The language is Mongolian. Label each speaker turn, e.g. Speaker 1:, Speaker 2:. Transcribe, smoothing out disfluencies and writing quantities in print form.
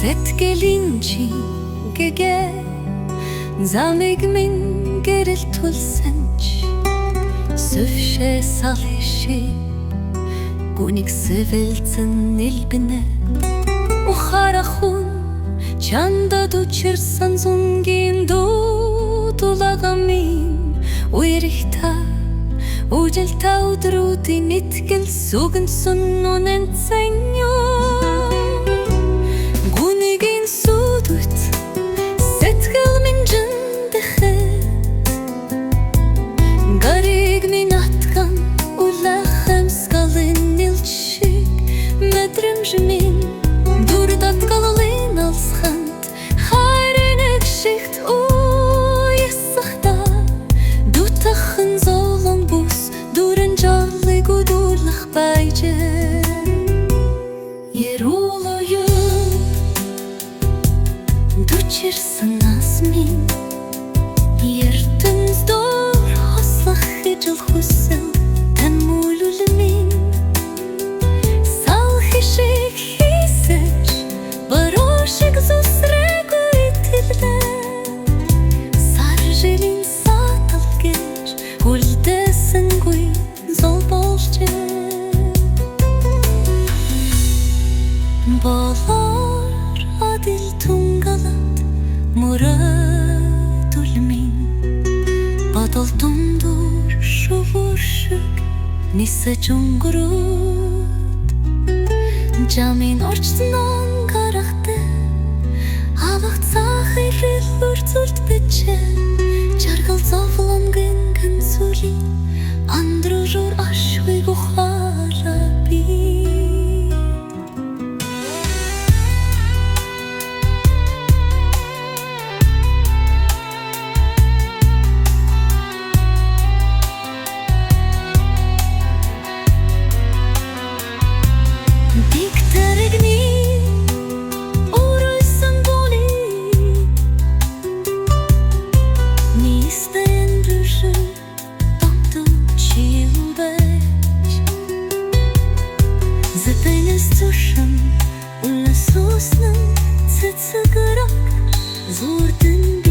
Speaker 1: Сэтгэлийн чи гэгээ замыг минь гэрэл тулсанч сөвшээ салши гүнийг сэвэлцэн нэлбэнэ ухарахун чандад учирсан зунгийн дуулагамин уйрихта ужилта өдрүүдийн итгэл сүгэнсэн үнэн цэньё Дучирсан нас минь ертөнц дор хослох хижил хүсэл тань мүүлүүл минь сал хишиг хийсэж баруушиг зүсрээгүй итгэлдээ сар жилийн сатал гэж хүлдээсэнгүй зол болжээ болор адил тунгалат мөрөөдөл минь бодол дундуур шувуршиг нисэж өнгөрөөд жамын орчсон гарахтай авах цаах ирэл үрцүүлт бичээ жаргал зовлон гэн сүли андружур ашгүй ухара би Зупинись-тушам, уласуснам, цэцэгэрак, зурдэн би